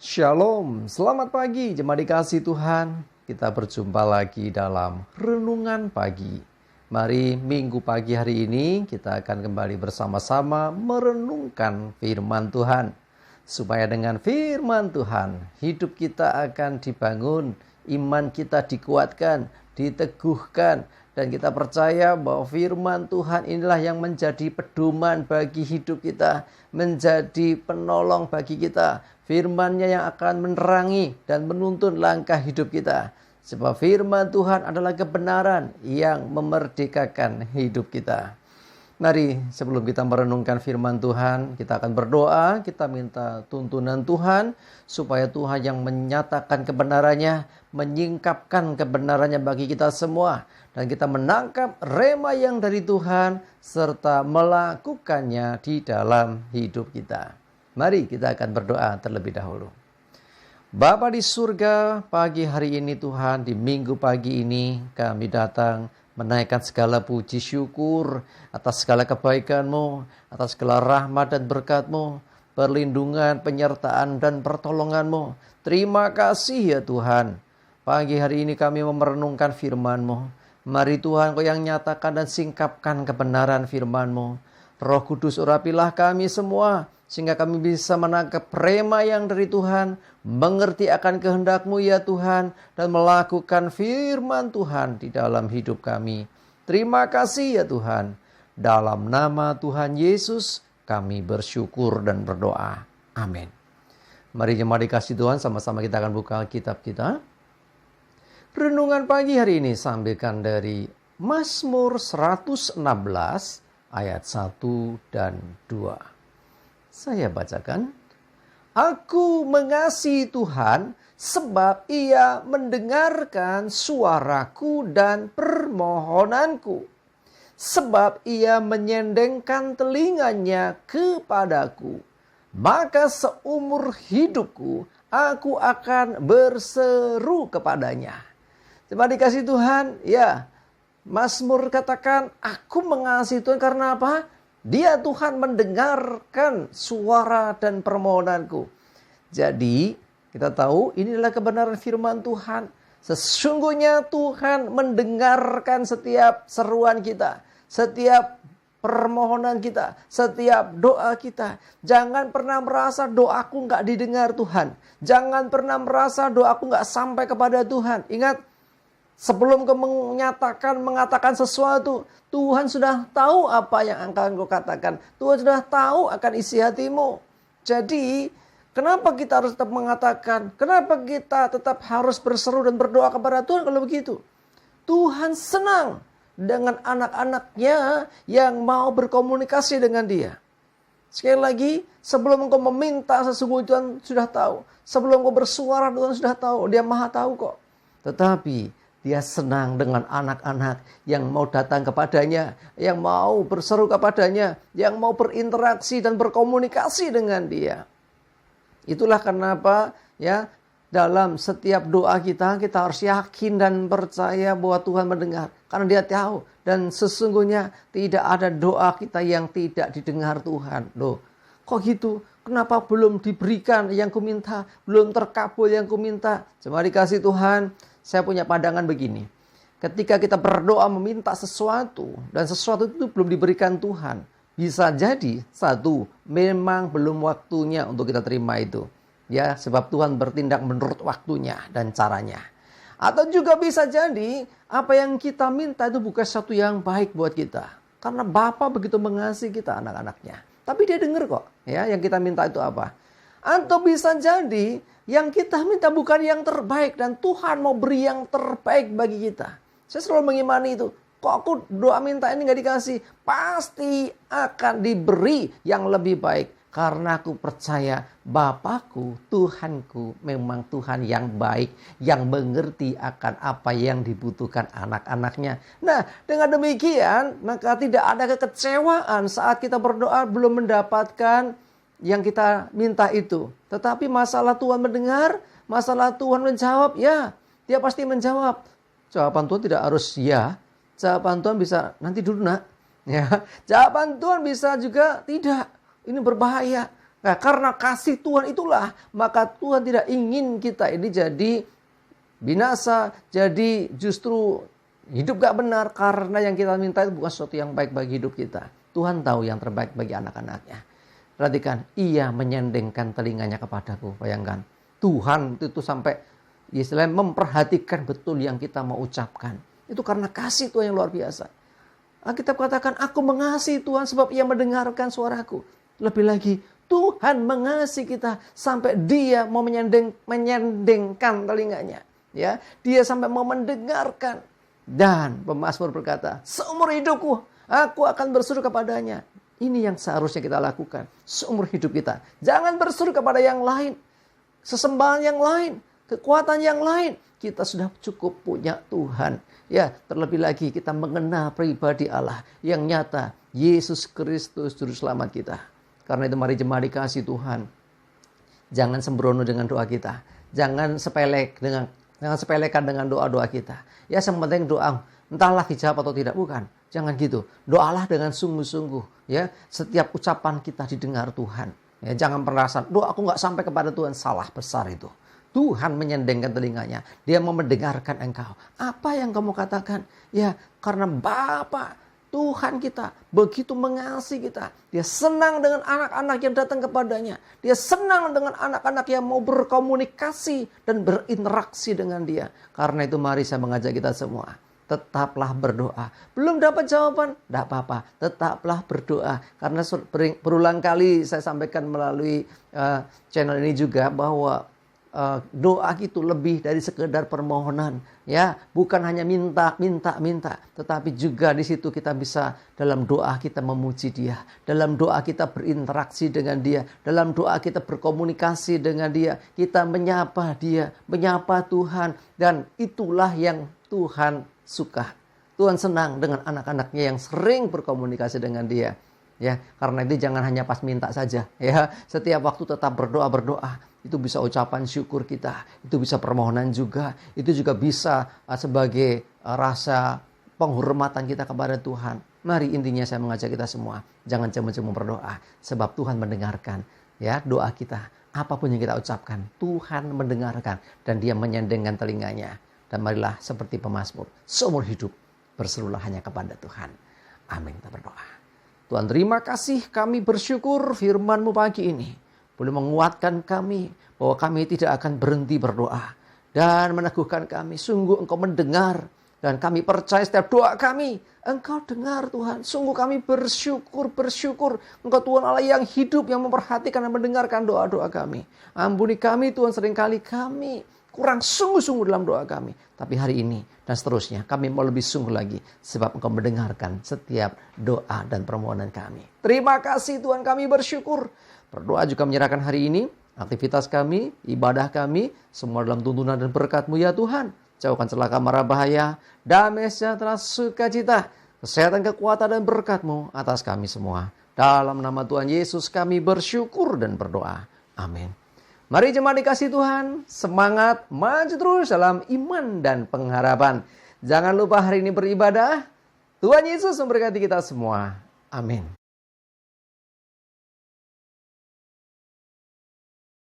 Shalom, selamat pagi jemaat dikasih Tuhan. Kita berjumpa lagi dalam Renungan Pagi. Mari minggu pagi hari ini kita akan kembali bersama-sama merenungkan firman Tuhan. Supaya dengan firman Tuhan hidup kita akan dibangun, iman kita dikuatkan, diteguhkan. Dan kita percaya bahwa firman Tuhan inilah yang menjadi pedoman bagi hidup kita, menjadi penolong bagi kita. Firman-Nya yang akan menerangi dan menuntun langkah hidup kita. Sebab firman Tuhan adalah kebenaran yang memerdekakan hidup kita. Mari sebelum kita merenungkan firman Tuhan, kita akan berdoa, kita minta tuntunan Tuhan supaya Tuhan yang menyatakan kebenarannya, menyingkapkan kebenarannya bagi kita semua. Dan kita menangkap rema yang dari Tuhan serta melakukannya di dalam hidup kita. Mari kita akan berdoa terlebih dahulu. Bapa di surga, pagi hari ini Tuhan, di minggu pagi ini kami datang menaikkan segala puji syukur atas segala kebaikan-Mu, atas segala rahmat dan berkat-Mu, perlindungan, penyertaan dan pertolongan-Mu. Terima kasih ya Tuhan. Pagi hari ini kami merenungkan firman-Mu. Mari Tuhan, Kau yang nyatakan dan singkapkan kebenaran firman-Mu. Roh Kudus urapilah kami semua, sehingga kami bisa menangkap rema yang dari Tuhan, mengerti akan kehendak-Mu ya Tuhan, dan melakukan firman Tuhan di dalam hidup kami. Terima kasih ya Tuhan. Dalam nama Tuhan Yesus kami bersyukur dan berdoa. Amin. Mari jemaat dikasih Tuhan, sama-sama kita akan buka kitab kita. Renungan pagi hari ini sambilkan dari Mazmur 116 ayat 1 dan 2. Saya bacakan. Aku mengasihi Tuhan sebab Ia mendengarkan suaraku dan permohonanku. Sebab Ia menyendengkan telinganya kepadaku. Maka seumur hidupku aku akan berseru kepadanya. Terima dikasih Tuhan, ya. Mazmur katakan, aku mengasihi Tuhan karena apa? Dia Tuhan mendengarkan suara dan permohonanku. Jadi kita tahu inilah kebenaran firman Tuhan. Sesungguhnya Tuhan mendengarkan setiap seruan kita, setiap permohonan kita, setiap doa kita. Jangan pernah merasa doaku gak didengar Tuhan. Jangan pernah merasa doaku gak sampai kepada Tuhan. Ingat, sebelum kau mengatakan sesuatu, Tuhan sudah tahu apa yang akan kau katakan. Tuhan sudah tahu akan isi hatimu. Jadi, kenapa kita harus tetap mengatakan? Kenapa kita tetap harus berseru dan berdoa kepada Tuhan kalau begitu? Tuhan senang dengan anak-anaknya yang mau berkomunikasi dengan Dia. Sekali lagi, sebelum kau meminta sesungguhnya Tuhan sudah tahu. Sebelum kau bersuara Tuhan sudah tahu. Dia maha tahu kok. Tetapi Dia senang dengan anak-anak yang mau datang kepadanya, yang mau berseru kepadanya, yang mau berinteraksi dan berkomunikasi dengan Dia. Itulah kenapa ya dalam setiap doa kita harus yakin dan percaya bahwa Tuhan mendengar. Karena Dia tahu dan sesungguhnya tidak ada doa kita yang tidak didengar Tuhan. Loh, kok gitu? Kenapa belum diberikan yang kuminta? Belum terkabul yang kuminta? Cuma dikasih Tuhan. Saya punya pandangan begini. Ketika kita berdoa meminta sesuatu dan sesuatu itu belum diberikan Tuhan, bisa jadi satu, memang belum waktunya untuk kita terima itu. Ya, sebab Tuhan bertindak menurut waktunya dan caranya. Atau juga bisa jadi apa yang kita minta itu bukan sesuatu yang baik buat kita. Karena Bapa begitu mengasihi kita anak-anaknya. Tapi Dia dengar kok, ya, yang kita minta itu apa. Atau bisa jadi yang kita minta bukan yang terbaik dan Tuhan mau beri yang terbaik bagi kita. Saya selalu mengimani itu. Kok aku doa minta ini gak dikasih? Pasti akan diberi yang lebih baik. Karena aku percaya Bapakku, Tuhanku memang Tuhan yang baik. Yang mengerti akan apa yang dibutuhkan anak-anaknya. Nah, dengan demikian maka tidak ada kekecewaan saat kita berdoa belum mendapatkan yang kita minta itu. Tetapi masalah Tuhan mendengar, masalah Tuhan menjawab, ya, Dia pasti menjawab. Jawaban Tuhan tidak harus ya. Jawaban Tuhan bisa nanti dulu nak. Ya, jawaban Tuhan bisa juga tidak. Ini berbahaya. Nah, karena kasih Tuhan itulah, maka Tuhan tidak ingin kita ini jadi binasa, jadi justru hidup gak benar, karena yang kita minta itu bukan sesuatu yang baik bagi hidup kita. Tuhan tahu yang terbaik bagi anak-anaknya. Perhatikan, ia menyendengkan telinganya kepadaku. Bayangkan, Tuhan itu sampai istilahnya memperhatikan betul yang kita mau ucapkan. Itu karena kasih Tuhan yang luar biasa. Alkitab katakan, aku mengasihi Tuhan sebab ia mendengarkan suaraku. Lebih lagi, Tuhan mengasihi kita sampai dia mau menyendengkan telinganya. Ya, dia sampai mau mendengarkan. Dan pemazmur berkata, seumur hidupku aku akan berseru kepadanya. Ini yang seharusnya kita lakukan seumur hidup kita. Jangan berseru kepada yang lain, sesembahan yang lain, kekuatan yang lain. Kita sudah cukup punya Tuhan. Ya, terlebih lagi kita mengenal pribadi Allah yang nyata, Yesus Kristus Juru Selamat kita. Karena itu mari jemaat dikasih Tuhan, jangan sembrono dengan doa kita. Jangan sepelekan dengan doa-doa kita. Ya, yang penting doa, entahlah dijawab atau tidak, bukan. Jangan gitu. Doalah dengan sungguh-sungguh. Ya, setiap ucapan kita didengar Tuhan. Ya, jangan merasa doa aku nggak sampai kepada Tuhan, salah besar itu. Tuhan menyendengkan telinganya. Dia mau mendengarkan engkau. Apa yang kamu katakan? Ya, karena Bapa Tuhan kita begitu mengasihi kita. Dia senang dengan anak-anak yang datang kepadanya. Dia senang dengan anak-anak yang mau berkomunikasi dan berinteraksi dengan dia. Karena itu mari saya mengajak kita semua, tetaplah berdoa. Belum dapat jawaban? Tidak apa-apa. Tetaplah berdoa. Karena berulang kali saya sampaikan melalui channel ini juga bahwa doa itu lebih dari sekedar permohonan, ya, bukan hanya minta, tetapi juga di situ kita bisa dalam doa kita memuji Dia, dalam doa kita berinteraksi dengan Dia, dalam doa kita berkomunikasi dengan Dia, kita menyapa Dia, menyapa Tuhan, dan itulah yang Tuhan suka. Tuhan senang dengan anak-anaknya yang sering berkomunikasi dengan Dia. Ya, karena itu jangan hanya pas minta saja, ya. Setiap waktu tetap berdoa. Itu bisa ucapan syukur kita, itu bisa permohonan juga, itu juga bisa sebagai rasa penghormatan kita kepada Tuhan. Mari intinya saya mengajak kita semua, jangan cuma-cuma berdoa, sebab Tuhan mendengarkan ya doa kita. Apapun yang kita ucapkan, Tuhan mendengarkan dan Dia menyendengkan telinganya. Dan marilah seperti pemazmur, seumur hidup berserulah hanya kepada Tuhan. Amin. Kita berdoa. Tuhan, terima kasih, kami bersyukur firman-Mu pagi ini boleh menguatkan kami bahwa kami tidak akan berhenti berdoa dan meneguhkan kami. Sungguh Engkau mendengar dan kami percaya setiap doa kami Engkau dengar, Tuhan. Sungguh kami bersyukur. Engkau Tuhan Allah yang hidup, yang memperhatikan dan mendengarkan doa-doa kami. Ampuni kami Tuhan, seringkali kami kurang sungguh-sungguh dalam doa kami. Tapi hari ini dan seterusnya kami mau lebih sungguh lagi, sebab Engkau mendengarkan setiap doa dan permohonan kami. Terima kasih Tuhan, kami bersyukur. Berdoa juga menyerahkan hari ini aktivitas kami, ibadah kami, semua dalam tuntunan dan berkat-Mu ya Tuhan. Jauhkan celaka mara bahaya, damai sejahtera, sukacita, kesehatan, kekuatan dan berkat-Mu atas kami semua. Dalam nama Tuhan Yesus kami bersyukur dan berdoa. Amin. Mari jemaat dikasih Tuhan, semangat maju terus dalam iman dan pengharapan. Jangan lupa hari ini beribadah. Tuhan Yesus memberkati kita semua. Amin.